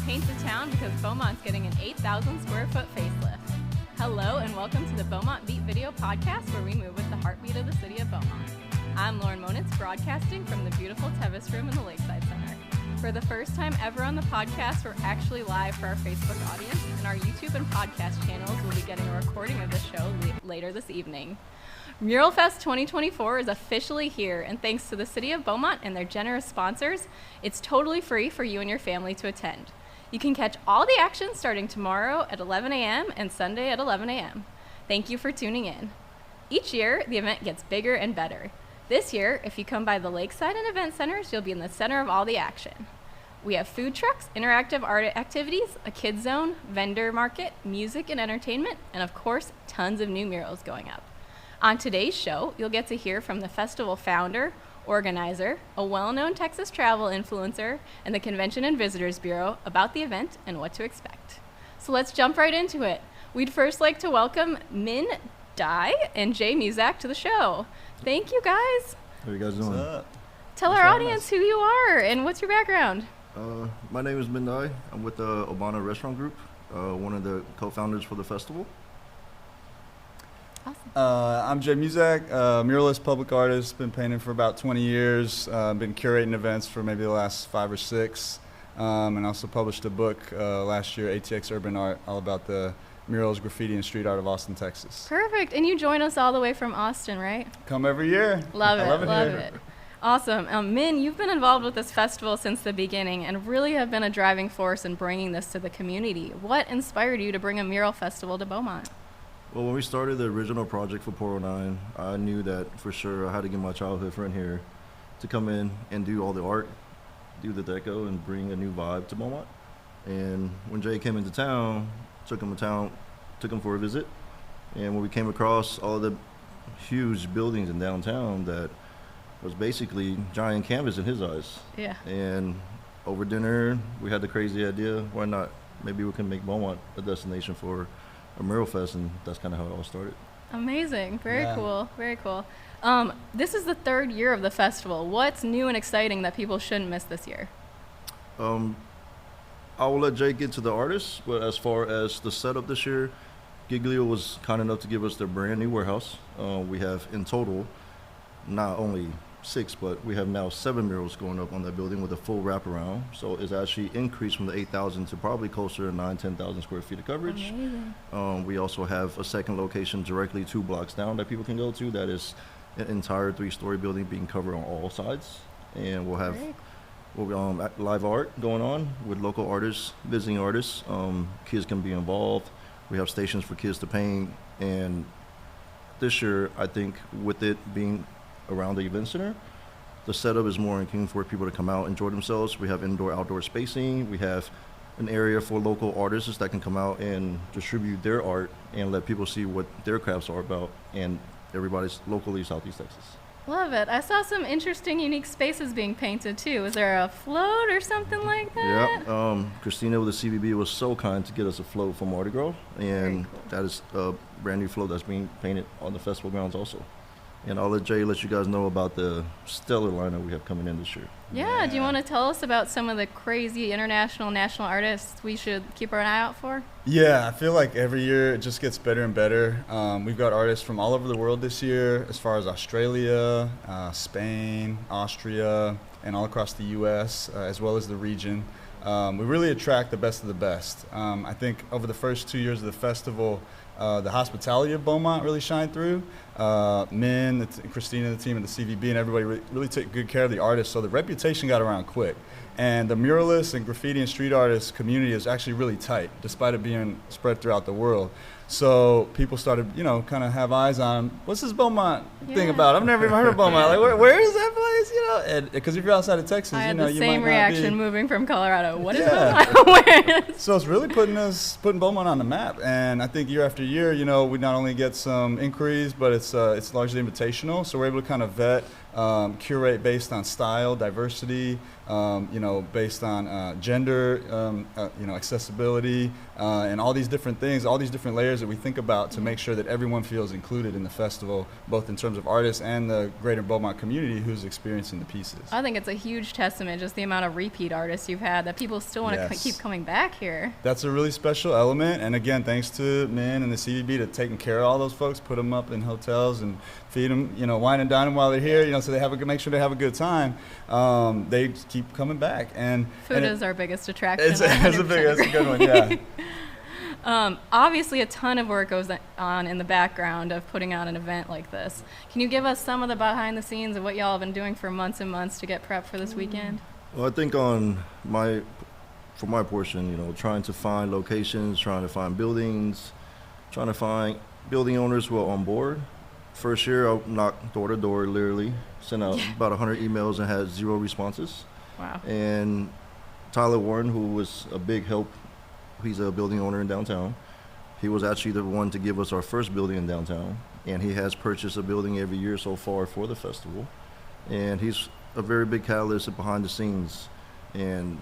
paint the town because Beaumont's getting an 8,000 square foot facelift. Hello and welcome to the Beaumont Beat video podcast where we move with the heartbeat of the city of Beaumont. I'm Lauren Monitz, broadcasting from the beautiful Tevis Room in the Lakeside Center. For the first time ever on the podcast, we're actually live for our Facebook audience, and our YouTube and podcast channels will be getting a recording of the show later this evening. Mural Fest 2024 is officially here, and thanks to the City of Beaumont and their generous sponsors, it's totally free for you and your family to attend. You can catch all the action starting tomorrow at 11 a.m. and Sunday at 11 a.m. Thank you for tuning in. Each year, the event gets bigger and better. This year, if you come by the Lakeside and Event Centers, you'll be in the center of all the action. We have food trucks, interactive art activities, a kids zone, vendor market, music and entertainment, and of course, tons of new murals going up. On today's show, you'll get to hear from the festival founder, organizer, a well-known Texas travel influencer, and the Convention and Visitors Bureau about the event and what to expect. So let's jump right into it. We'd first like to welcome Min Dai and Jay Muzak to the show. Thank you, guys. How you guys doing? What's up? Tell our audience who you are and what's your background. My name is Min Dai. I'm with the Obana Restaurant Group, one of the co-founders for the festival. Awesome. I'm Jay Muzak, muralist, public artist, been painting for about 20 years, been curating events for maybe the last 5 or 6, and also published a book last year, ATX Urban Art, all about the murals, graffiti, and street art of Austin, Texas. Perfect. And you join us all the way from Austin, right? Come every year. Love it. Love here. it. Awesome. Min, you've been involved with this festival since the beginning and really have been a driving force in bringing this to the community. What inspired you to bring a mural festival to Beaumont? Well, when we started the original project for Poro 9, I knew that for sure I had to get my childhood friend here to come in and do all the art, do the deco, and bring a new vibe to Beaumont. And when Jay came into town, took him for a visit. And when we came across all the huge buildings in downtown that was basically giant canvas in his eyes. Yeah. And over dinner, we had the crazy idea, why not? Maybe we can make Beaumont a destination for a mural fest, and that's kind of how it all started. Amazing. Very cool. Very cool. This is the 3rd year of the festival. What's new and exciting that people shouldn't miss this year? I will let Jay get to the artists, but as far as the setup this year, Giglio was kind enough to give us their brand new warehouse. We have in total not only 6, but we have now 7 murals going up on that building with a full wraparound. So it's actually increased from the 8,000 to probably closer to 10,000 square feet of coverage. Amazing. We also have a second location directly 2 blocks down that people can go to. That is an entire 3-story building being covered on all sides. And we'll have live art going on with local artists, visiting artists. Kids can be involved. We have stations for kids to paint. And this year, I think with it being around the event center, the setup is more in tune for people to come out, enjoy themselves. We have indoor-outdoor spacing. We have an area for local artists that can come out and distribute their art and let people see what their crafts are about, and everybody's locally Southeast Texas. Love it. I saw some interesting, unique spaces being painted too. Is there a float or something like that? Yeah. Christina with the CVB was so kind to get us a float from Mardi Gras, and cool. that is a brand new float that's being painted on the festival grounds also. And I'll let Jay let you guys know about the stellar lineup we have coming in this year. Yeah. Do you want to tell us about some of the crazy international, national artists we should keep our eye out for? Yeah, I feel like every year it just gets better and better. We've got artists from all over the world this year, as far as Australia, Spain, Austria, and all across the U.S., as well as the region. We really attract the best of the best. I think over the first 2 years of the festival, the hospitality of Beaumont really shined through. Min, Christina, the team, and the CVB, and everybody really took good care of the artists, so the reputation got around quick. And the muralist and graffiti and street artist community is actually really tight, despite it being spread throughout the world. So people started, kind of have eyes on, what's this Beaumont thing about? I've never even heard of Beaumont. Like, where is that place? And because if you're outside of Texas, I had you the same might reaction not be. moving from Colorado. What is Beaumont? So it's really putting Beaumont on the map. And I think year after year, we not only get some inquiries, but it's largely invitational. So we're able to kind of vet curate based on style, diversity, based on gender, accessibility, and all these different things, all these different layers that we think about to make sure that everyone feels included in the festival, both in terms of artists and the greater Beaumont community who's experiencing the pieces. I think it's a huge testament, just the amount of repeat artists you've had, that people still want to keep coming back here. That's a really special element, and again, thanks to Min and the CVB to taking care of all those folks, put them up in hotels and feed them, wine and dine them while they're here, so they make sure they have a good time. They keep coming back, and food is our biggest attraction. It's a good one, yeah. Obviously, a ton of work goes on in the background of putting on an event like this. Can you give us some of the behind the scenes of what y'all have been doing for months and months to get prepped for this weekend? Well, I think for my portion, trying to find locations, trying to find buildings, trying to find building owners who are on board. First year, I knocked door to door, literally, sent out about 100 emails and had 0 responses. Wow. And Tyler Warren, who was a big help, he's a building owner in downtown. He was actually the one to give us our first building in downtown, and he has purchased a building every year so far for the festival. And he's a very big catalyst behind the scenes. And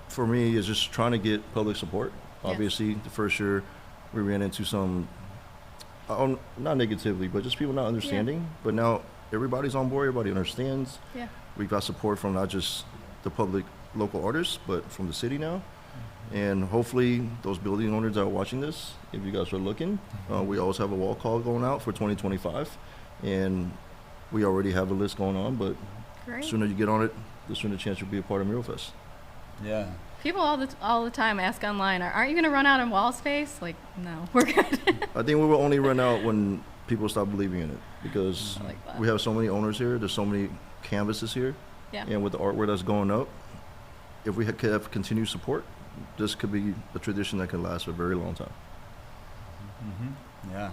for me, it's just trying to get public support. Yes. Obviously, the first year we ran into some, not negatively, but just people not understanding. Yeah. But now everybody's on board, everybody understands. Yeah. We've got support from not just the public local artists, but from the city now. And hopefully those building owners that are watching this, if you guys are looking, we always have a wall call going out for 2025. And we already have a list going on, but the sooner you get on it, the sooner the chance you'll be a part of Mural Fest. Yeah. People all the time ask online, aren't you going to run out of wall space? Like, no, we're good. I think we will only run out when people stop believing in it, because we have so many owners here, there's so many canvases here, and with the artwork that's going up, if we could have continued support, this could be a tradition that can last for a very long time. Mm-hmm. Yeah.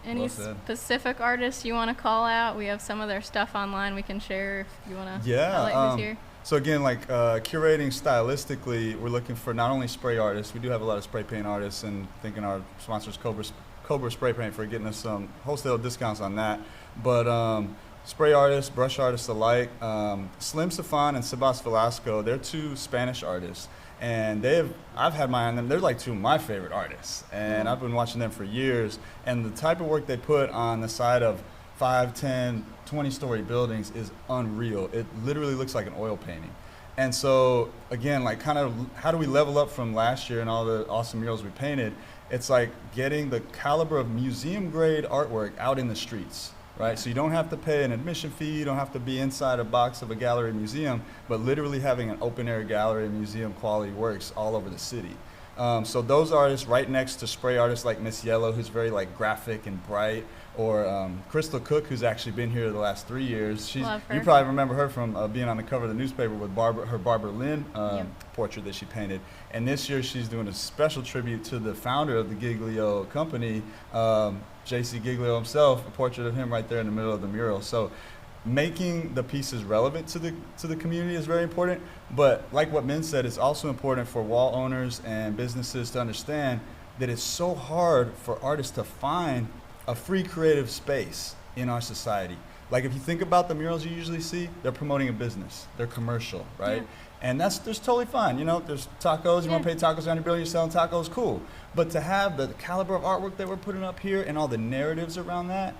Any specific artists you want to call out? We have some of their stuff online we can share if you want to highlight who's here. So again, curating stylistically, we're looking for not only spray artists, we do have a lot of spray paint artists, and thanking our sponsors, Cobra Spray Paint, for getting us some wholesale discounts on that. But spray artists, brush artists alike, Slim Safan and Sebas Velasco, they're 2 Spanish artists. And I've had my eye on them. They're like 2 of my favorite artists. And I've been watching them for years. And the type of work they put on the side of 5, 10, 20-story buildings is unreal. It literally looks like an oil painting. And so, again, how do we level up from last year and all the awesome murals we painted? It's like getting the caliber of museum-grade artwork out in the streets, right? So you don't have to pay an admission fee, you don't have to be inside a box of a gallery museum, but literally having an open-air gallery museum quality works all over the city. So those artists, right next to spray artists like Miss Yellow, who's very graphic and bright, or Crystal Cook, who's actually been here the last 3 years. You probably remember her from being on the cover of the newspaper with her Barbara Lynn portrait that she painted. And this year she's doing a special tribute to the founder of the Giglio company, J.C. Giglio himself, a portrait of him right there in the middle of the mural. So making the pieces relevant to the community is very important. But like what Min said, it's also important for wall owners and businesses to understand that it's so hard for artists to find a free creative space in our society. Like if you think about the murals you usually see, they're promoting a business, they're commercial, right? Yeah. And that's totally fine. There's tacos, you want to pay tacos around your building, you're selling tacos, cool. But to have the caliber of artwork that we're putting up here and all the narratives around that,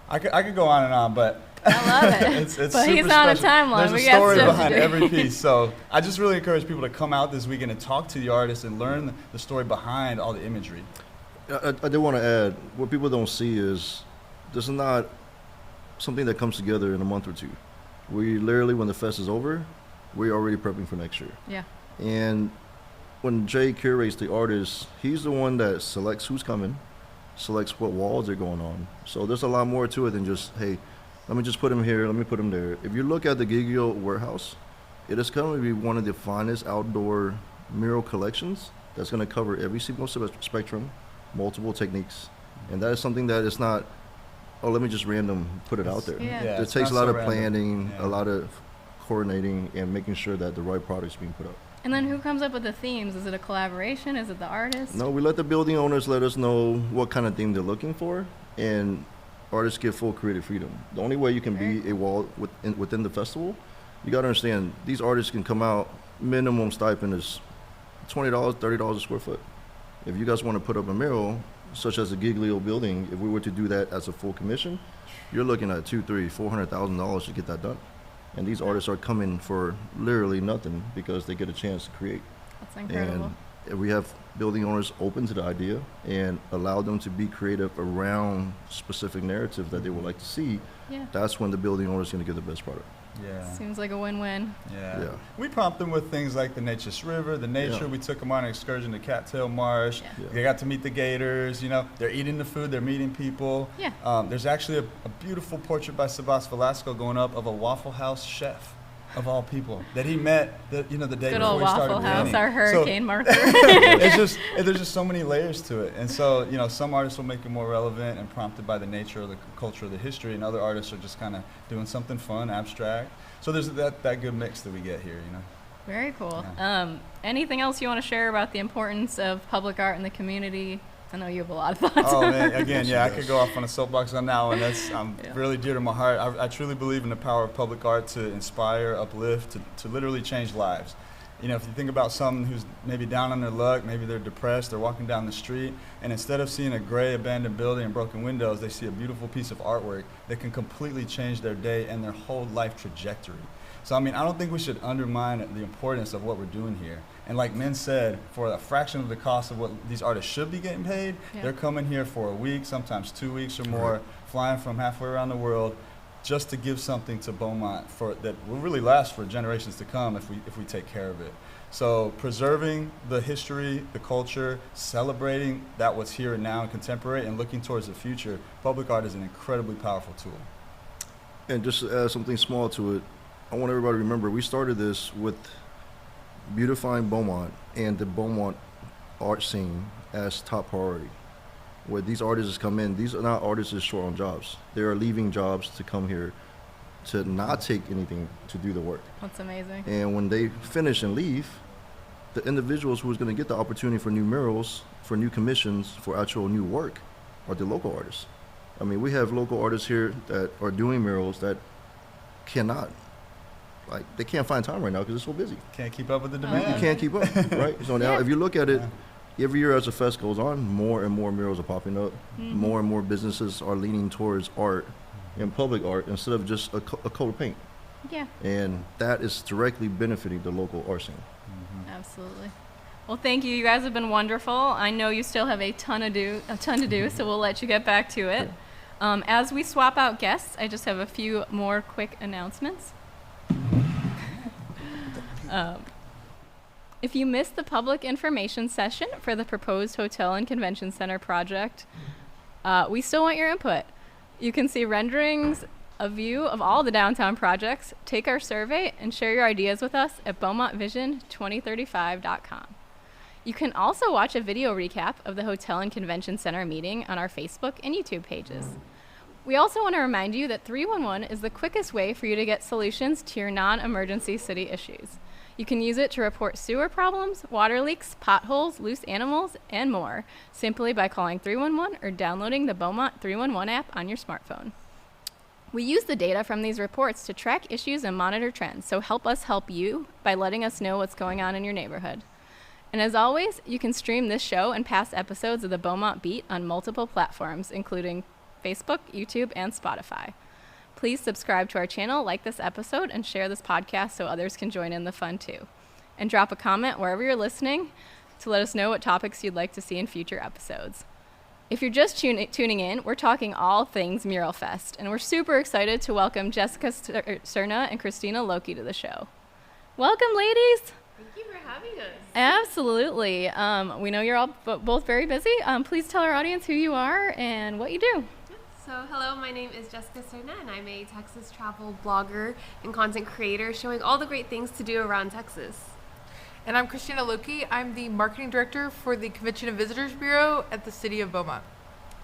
I could go on and on, but I love it. it's but super he's on special. a timeline. There's a story behind every piece. So I just really encourage people to come out this weekend and talk to the artists and learn the story behind all the imagery. I do want to add, what people don't see is this is not something that comes together in a month or 2. We literally, when the fest is over, we're already prepping for next year. Yeah. And when Jay curates the artists, he's the one that selects who's coming, selects what walls are going on. So there's a lot more to it than just, hey, let me just put him here, let me put him there. If you look at the Giglio warehouse, it is going to be one of the finest outdoor mural collections that's going to cover every single spectrum, multiple techniques. And that is something that is not, let me just random put it out there. Yeah. It takes a lot of planning, a lot of coordinating, and making sure that the right product is being put up. And then who comes up with the themes? Is it a collaboration? Is it the artist? No, we let the building owners let us know what kind of theme they're looking for. And artists get full creative freedom. The only way you can be a wall within the festival, you got to understand, these artists can come out, minimum stipend is $20, $30 a square foot. If you guys want to put up a mural, such as a Giglio building, if we were to do that as a full commission, you're looking at $200,000, $400,000 to get that done. And these artists are coming for literally nothing because they get a chance to create. That's incredible. And we have building owners open to the idea and allow them to be creative around specific narrative that they would like to see. Yeah. That's when the building owner is going to get the best product. Yeah. Seems like a win-win. Yeah. We prompt them with things like the Nature's River, the nature. We took them on an excursion to Cattail Marsh. They got to meet the gators. You know, they're eating the food. They're meeting people. Yeah. There's actually a beautiful portrait by Sebas Velasco going up of a Waffle House chef, of all people, that he met the day Good before old he started Waffle House, painting. our hurricane marker. There's just so many layers to it. And so, you know, some artists will make it more relevant and prompted by the nature of the culture of the history, and other artists are just kind of doing something fun, abstract. So there's that good mix that we get here, you know. Very cool. Yeah. Anything else you want to share about the importance of public art in the community? I know you have a lot of thoughts. Oh man, again, I could go off on a soapbox on that one. That's really dear to my heart. I truly believe in the power of public art to inspire, uplift, to literally change lives. You know, if you think about someone who's maybe down on their luck, maybe they're depressed, they're walking down the street, and instead of seeing a gray abandoned building and broken windows, they see a beautiful piece of artwork that can completely change their day and their whole life trajectory. So, I mean, I don't think we should undermine the importance of what we're doing here. And like Min said, for a fraction of the cost of what these artists should be getting paid, they're coming here for a week, sometimes 2 weeks or more, flying from halfway around the world, just to give something to Beaumont that will really last for generations to come if we take care of it. So preserving the history, the culture, celebrating that what's here and now and contemporary, and looking towards the future, public art is an incredibly powerful tool. And just to add something small to it, I want everybody to remember we started this with beautifying Beaumont and the Beaumont art scene as top priority. Where these artists come in, these are not artists just short on jobs. They are leaving jobs to come here to not take anything to do the work. That's amazing. And when they finish and leave, the individuals who's going to get the opportunity for new murals, for new commissions, for actual new work are the local artists. I mean, we have local artists here that are doing murals that cannot, like, they can't find time right now because they're so busy. Can't keep up with the demand. You can't keep up, right? So now if you look at it, every year as the fest goes on, more and more murals are popping up. More and more businesses are leaning towards art and public art instead of just a coat of paint. Yeah. And that is directly benefiting the local art scene. Absolutely. Well, thank you. You guys have been wonderful. I know you still have a ton to do, so we'll let you get back to it. As we swap out guests, I just have a few more quick announcements. If you missed the public information session for the proposed hotel and convention center project, we still want your input. You can see renderings, a view of all the downtown projects, take our survey, and share your ideas with us at BeaumontVision2035.com. You can also watch a video recap of the hotel and convention center meeting on our Facebook and YouTube pages. We also want to remind you that 311 is the quickest way for you to get solutions to your non-emergency city issues. You can use it to report sewer problems, water leaks, potholes, loose animals, and more, simply by calling 311 or downloading the Beaumont 311 app on your smartphone. We use the data from these reports to track issues and monitor trends, so help us help you by letting us know what's going on in your neighborhood. And as always, you can stream this show and past episodes of the Beaumont Beat on multiple platforms, including Facebook, YouTube, and Spotify. Please subscribe to our channel, like this episode, and share this podcast so others can join in the fun too. And drop a comment wherever you're listening to let us know what topics you'd like to see in future episodes. If you're just tuning in, we're talking all things Mural Fest, and we're super excited to welcome Jessica Cerna and Christina Loki to the show. Welcome, ladies! Thank you for having us. Absolutely. We know you're all both very busy. Please tell our audience who you are and what you do. So hello, my name is Jessica Cerna, and I'm a Texas travel blogger and content creator showing all the great things to do around Texas. And I'm Christina Loki. I'm the marketing director for the Convention and Visitors Bureau at the City of Beaumont.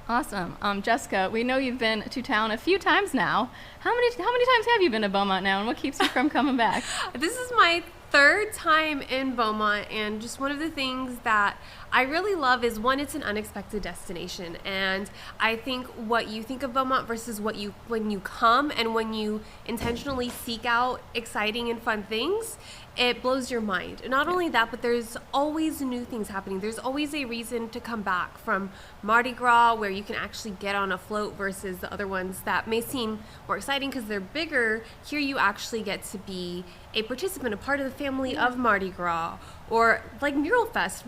Awesome. Jessica, we know you've been to town a few times now. How many times have you been to Beaumont now, and what keeps you from coming back? This is my third time in Beaumont, and just one of the things that I really love is, one, it's an unexpected destination. And I think what you think of Beaumont versus when you come and when you intentionally seek out exciting and fun things, it blows your mind. Not only that, but there's always new things happening. There's always a reason to come back, from Mardi Gras, where you can actually get on a float, versus the other ones that may seem more exciting because they're bigger. Here you actually get to be a participant, a part of the family of Mardi Gras. Or like Mural Fest.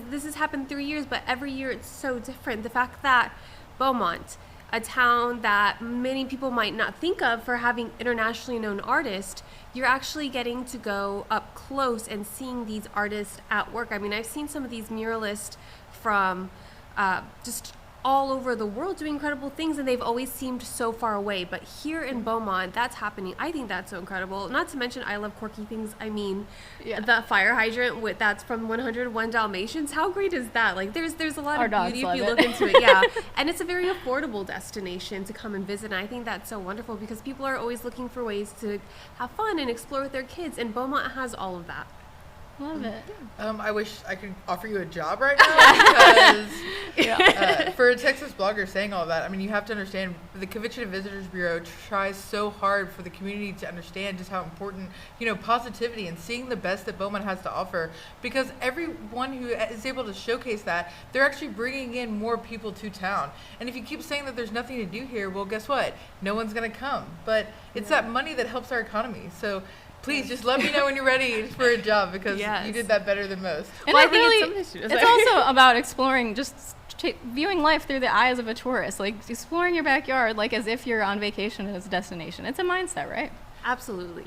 This has happened 3 years, but every year it's so different. The fact that Beaumont, a town that many people might not think of for having internationally known artists, you're actually getting to go up close and seeing these artists at work. I mean, I've seen some of these muralists from just all over the world doing incredible things, and they've always seemed so far away. But here in Beaumont, that's happening. I think that's so incredible. Not to mention, I love quirky things. I mean, the fire hydrant that's from 101 Dalmatians. How great is that? Like, there's a lot Our of dogs beauty if love you it. look into it. Yeah, and it's a very affordable destination to come and visit. And I think that's so wonderful because people are always looking for ways to have fun and explore with their kids, and Beaumont has all of that. Love it. I wish I could offer you a job right now because for a Texas blogger saying all that, I mean, you have to understand the Convention and Visitors Bureau tries so hard for the community to understand just how important, positivity and seeing the best that Beaumont has to offer, because everyone who is able to showcase that, they're actually bringing in more people to town. And if you keep saying that there's nothing to do here, well, guess what? No one's going to come. But it's that money that helps our economy. So please just let me know when you're ready for a job, because you did that better than most. And I think it's also about exploring, just viewing life through the eyes of a tourist, like exploring your backyard like as if you're on vacation as a destination. It's a mindset, right? Absolutely.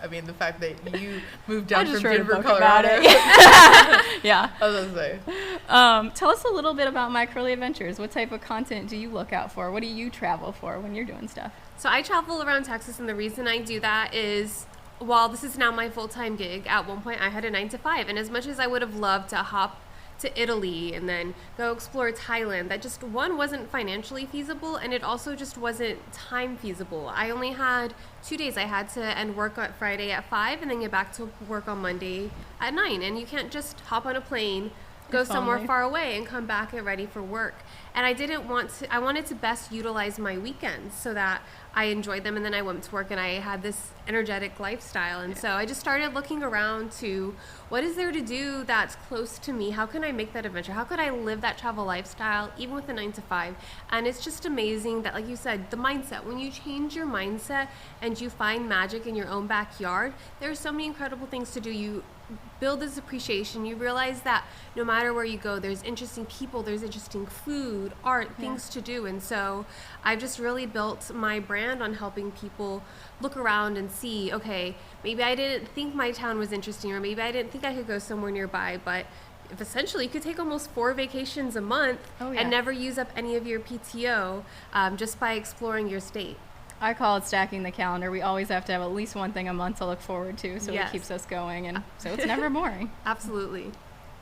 I mean, the fact that you moved down from wrote a Denver, book Colorado. about it. Yeah. I was going to say. Tell us a little bit about My Curly Adventures. What type of content do you look out for? What do you travel for when you're doing stuff? So I travel around Texas, and the reason I do that is, while this is now my full-time gig, at one point I had a 9-to-5, and as much as I would have loved to hop to Italy and then go explore Thailand, that just, one, wasn't financially feasible, and it also just wasn't time feasible. I only had 2 days. I had to end work on Friday at 5 and then get back to work on Monday at 9, and you can't just hop on a plane, go somewhere far away, and come back and ready for work. And I wanted to best utilize my weekends so that I enjoyed them, and then I went to work and I had this energetic lifestyle. And so I just started looking around to what is there to do that's close to me? How can I make that adventure? How could I live that travel lifestyle even with a 9-to-5? And it's just amazing that, like you said, the mindset, when you change your mindset and you find magic in your own backyard, there's so many incredible things to do. You build this appreciation. You realize that no matter where you go, there's interesting people, there's interesting food, art, things to do. And so I've just really built my brand on helping people look around and see, okay, maybe I didn't think my town was interesting, or maybe I didn't think I could go somewhere nearby, but if essentially you could take almost 4 vacations a month and never use up any of your PTO just by exploring your state. I call it stacking the calendar. We always have to have at least one thing a month to look forward to, so it keeps us going, and so it's never boring. Absolutely.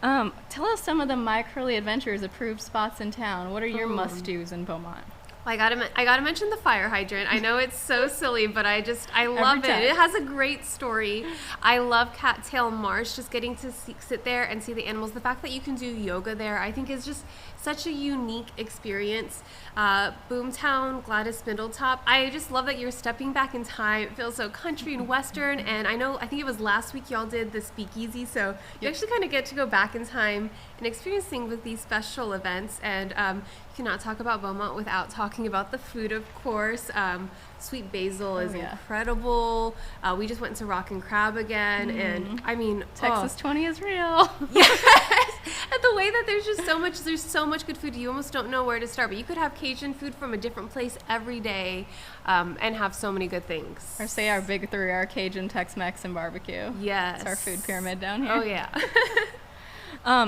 Tell us some of the My Curly Adventures approved spots in town. What are your must-dos in Beaumont? I gotta mention the fire hydrant. I know it's so silly, but I love it. It has a great story. I love Cattail Marsh. Just getting to sit there and see the animals. The fact that you can do yoga there, I think, is just such a unique experience. Boomtown, Gladys Spindletop. I just love that you're stepping back in time. It feels so country and western. And I think it was last week y'all did the speakeasy, so you actually kind of get to go back in time and experience things with these special events. And you cannot talk about Beaumont without talking about the food, of course. Sweet basil is incredible. We just went to Rock and Crab again, and I mean, Texas 20 is real. Yes, and the way that there's so much good food, you almost don't know where to start. But you could have Cajun food from a different place every day, and have so many good things. Or say our big 3 are Cajun, Tex-Mex, and barbecue. Yes, it's our food pyramid down here. Oh yeah.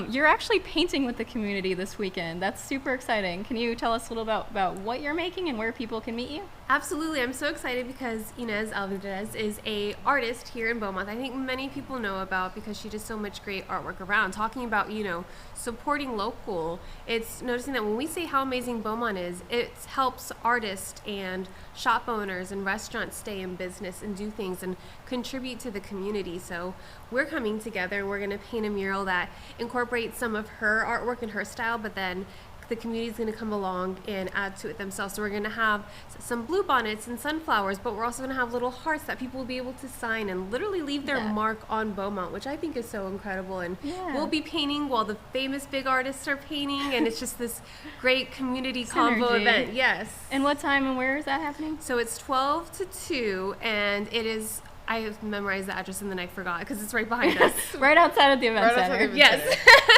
You're actually painting with the community this weekend. That's super exciting. Can you tell us a little about what you're making and where people can meet you? Absolutely. I'm so excited because Inez Alvarez is a artist here in Beaumont. I think many people know about because she does so much great artwork around. Talking about, supporting local, it's noticing that when we say how amazing Beaumont is, it helps artists and shop owners and restaurants stay in business and do things and contribute to the community. So we're coming together and we're going to paint a mural that incorporates some of her artwork and her style, but then the community is going to come along and add to it themselves. So we're going to have some bluebonnets and sunflowers, but we're also going to have little hearts that people will be able to sign and literally leave their mark on Beaumont, which I think is so incredible. And we'll be painting while the famous big artists are painting, and it's just this great community combo event. Yes. And what time and where is that happening? So it's 12 to 2, and it is... I have memorized the address and then I forgot because it's right behind us. Right outside of the event center. Yes.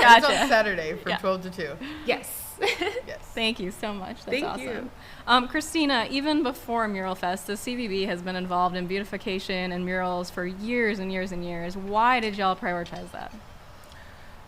Gotcha. It's on Saturday from 12 to 2. Yes. Yes. Thank you so much. That's Thank awesome. you. Christina, even before Mural Fest, the CVB has been involved in beautification and murals for years and years and years. Why did y'all prioritize that?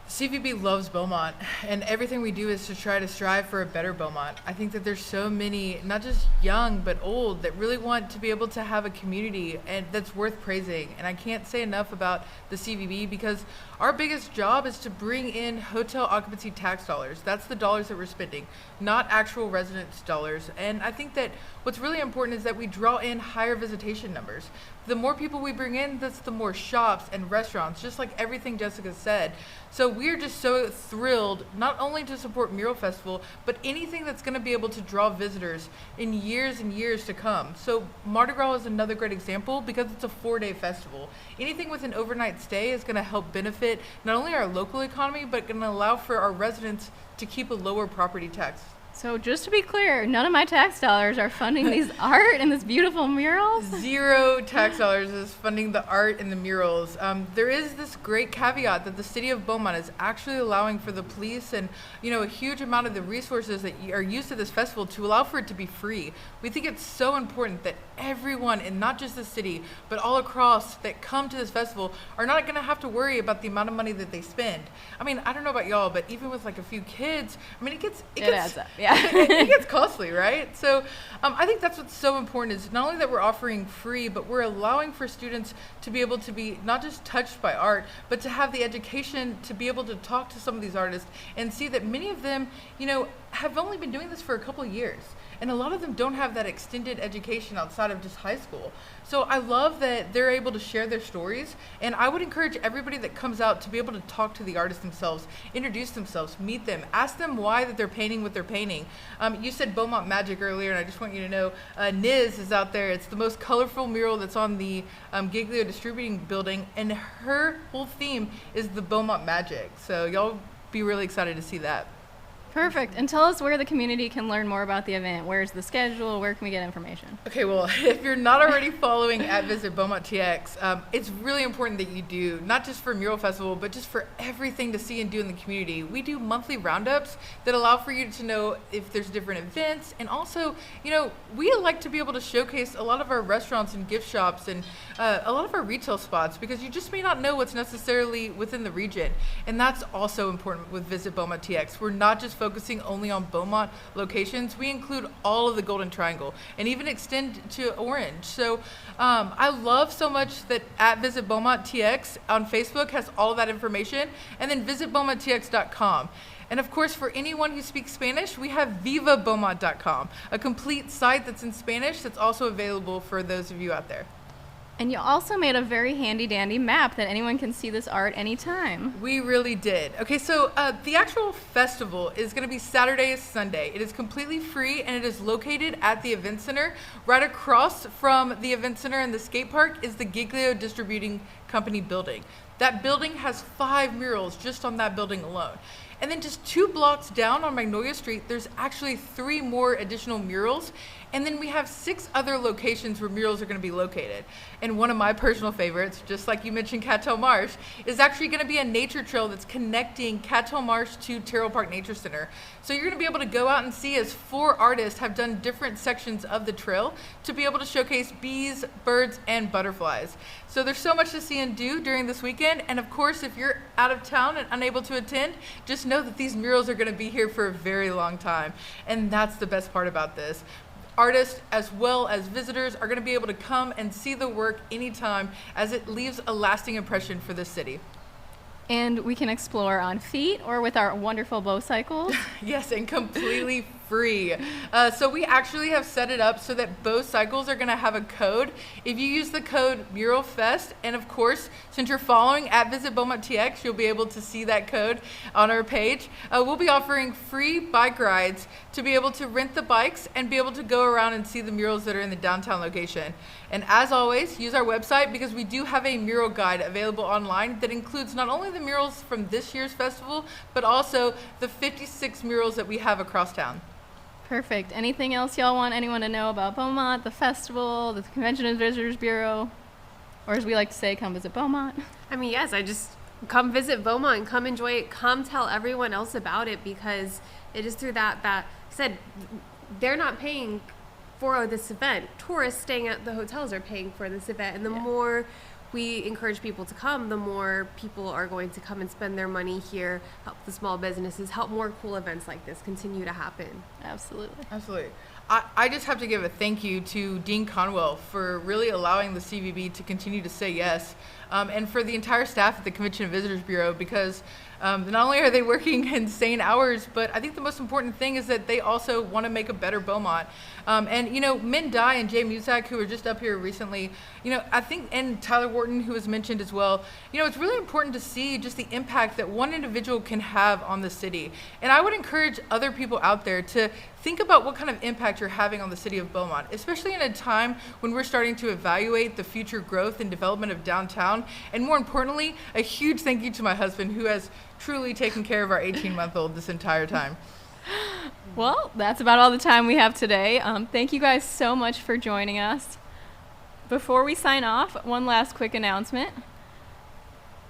CVB loves Beaumont, and everything we do is to try to strive for a better Beaumont. I think that there's so many, not just young, but old, that really want to be able to have a community and that's worth praising. And I can't say enough about the CVB because our biggest job is to bring in hotel occupancy tax dollars. That's the dollars that we're spending, not actual residents' dollars. And I think that what's really important is that we draw in higher visitation numbers. The more people we bring in, that's the more shops and restaurants, just like everything Jessica said. So we're just so thrilled not only to support Mural Festival, but anything that's going to be able to draw visitors in years and years to come. So Mardi Gras is another great example because it's a 4-day festival. Anything with an overnight stay is going to help benefit not only our local economy, but going to allow for our residents to keep a lower property tax. So just to be clear, none of my tax dollars are funding these art and this beautiful murals? 0 tax dollars is funding the art and the murals. There is this great caveat that the city of Beaumont is actually allowing for the police and, a huge amount of the resources that are used to this festival to allow for it to be free. We think it's so important that everyone, and not just the city, but all across that come to this festival are not going to have to worry about the amount of money that they spend. I mean, I don't know about y'all, but even with like a few kids, I mean, it adds up. Yeah. it gets costly, right? So I think that's what's so important is not only that we're offering free, but we're allowing for students to be able to be not just touched by art, but to have the education to be able to talk to some of these artists and see that many of them, have only been doing this for a couple of years. And a lot of them don't have that extended education outside of just high school. So I love that they're able to share their stories. And I would encourage everybody that comes out to be able to talk to the artists themselves, introduce themselves, meet them, ask them why that they're painting what they're painting. You said Beaumont Magic earlier, and I just want you to know, Niz is out there. It's the most colorful mural that's on the Giglio Distributing Building. And her whole theme is the Beaumont Magic. So y'all be really excited to see that. Perfect. And tell us where the community can learn more about the event. Where's the schedule? Where can we get information? Okay, well, if you're not already following at Visit Beaumont TX, it's really important that you do, not just for Mural Festival, but just for everything to see and do in the community. We do monthly roundups that allow for you to know if there's different events. And also, we like to be able to showcase a lot of our restaurants and gift shops and a lot of our retail spots because you just may not know what's necessarily within the region. And that's also important with Visit Beaumont TX. We're not just focusing only on Beaumont locations. We include all of the Golden Triangle and even extend to Orange. So I love so much that at Visit Beaumont TX on Facebook has all of that information, and then visitbeaumonttx.com. And of course, for anyone who speaks Spanish, we have vivabeaumont.com, a complete site that's in Spanish that's also available for those of you out there. And you also made a very handy-dandy map that anyone can see this art anytime. We really did. Okay, so the actual festival is going to be Saturday, Sunday. It is completely free, and it is located at the event center. Right across from the event center and the skate park is the Giglio Distributing Company building. That building has 5 murals just on that building alone. And then just 2 blocks down on Magnolia Street, there's actually 3 more additional murals. And then we have 6 other locations where murals are going to be located. And one of my personal favorites, just like you mentioned Cattell Marsh, is actually going to be a nature trail that's connecting Cattell Marsh to Terrell Park Nature Center. So you're going to be able to go out and see as 4 artists have done different sections of the trail to be able to showcase bees, birds, and butterflies. So there's so much to see and do during this weekend. And of course, if you're out of town and unable to attend, just know that these murals are going to be here for a very long time. And that's the best part about this. artists as well as visitors are going to be able to come and see the work anytime, as it leaves a lasting impression for the city. And we can explore on feet or with our wonderful bow cycles. Yes, and completely free. So we actually have set it up so that both cycles are going to have a code. If you use the code MuralFest, and of course, since you're following at Visit Beaumont TX, you'll be able to see that code on our page. We'll be offering free bike rides to be able to rent the bikes and be able to go around and see the murals that are in the downtown location. And as always, use our website because we do have a mural guide available online that includes not only the murals from this year's festival, but also the 56 murals that we have across town. Perfect. Anything else y'all want anyone to know about Beaumont, the festival, the Convention and Visitors Bureau? Or as we like to say, come visit Beaumont. I mean, yes, I just come visit Beaumont and come enjoy it. Come tell everyone else about it, because it is through that said, they're not paying for this event. Tourists staying at the hotels are paying for this event. And the more we encourage people to come, the more people are going to come and spend their money here, help the small businesses, help more cool events like this continue to happen. Absolutely. Absolutely. I just have to give a thank you to Dean Conwell for really allowing the CVB to continue to say yes, and for the entire staff at the Convention and Visitors Bureau, because not only are they working insane hours, but I think the most important thing is that they also want to make a better Beaumont. And, you know, Min Dai and Jay Muzak, who were just up here recently, you know, I think, and Tyler Wharton, who was mentioned as well, you know, it's really important to see just the impact that one individual can have on the city. And I would encourage other people out there to think about what kind of impact you're having on the city of Beaumont, especially in a time when we're starting to evaluate the future growth and development of downtown. And more importantly, a huge thank you to my husband, who has truly taken care of our 18-month-old this entire time. Well, that's about all the time we have today. Thank you guys so much for joining us. Before we sign off, one last quick announcement.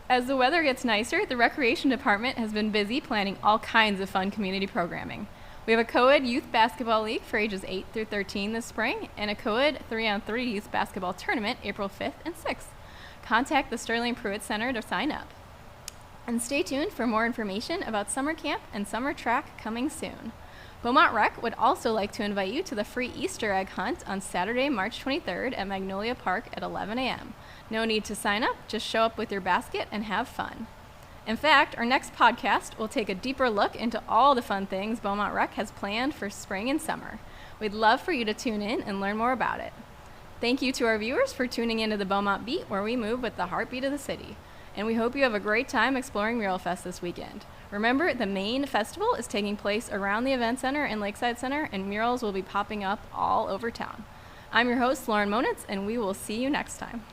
As the weather gets nicer, the Recreation Department has been busy planning all kinds of fun community programming. We have a co-ed youth basketball league for ages 8 through 13 this spring, and a co-ed 3-on-3 youth basketball tournament April 5th and 6th. Contact the Sterling Pruitt Center to sign up. And stay tuned for more information about summer camp and summer track coming soon. Beaumont Rec would also like to invite you to the free Easter egg hunt on Saturday, March 23rd at Magnolia Park at 11 a.m. No need to sign up, just show up with your basket and have fun. In fact, our next podcast will take a deeper look into all the fun things Beaumont Rec has planned for spring and summer. We'd love for you to tune in and learn more about it. Thank you to our viewers for tuning into the Beaumont Beat, where we move with the heartbeat of the city. And we hope you have a great time exploring Mural Fest this weekend. Remember, the main festival is taking place around the Event Center and Lakeside Center, and murals will be popping up all over town. I'm your host, Lauren Monitz, and we will see you next time.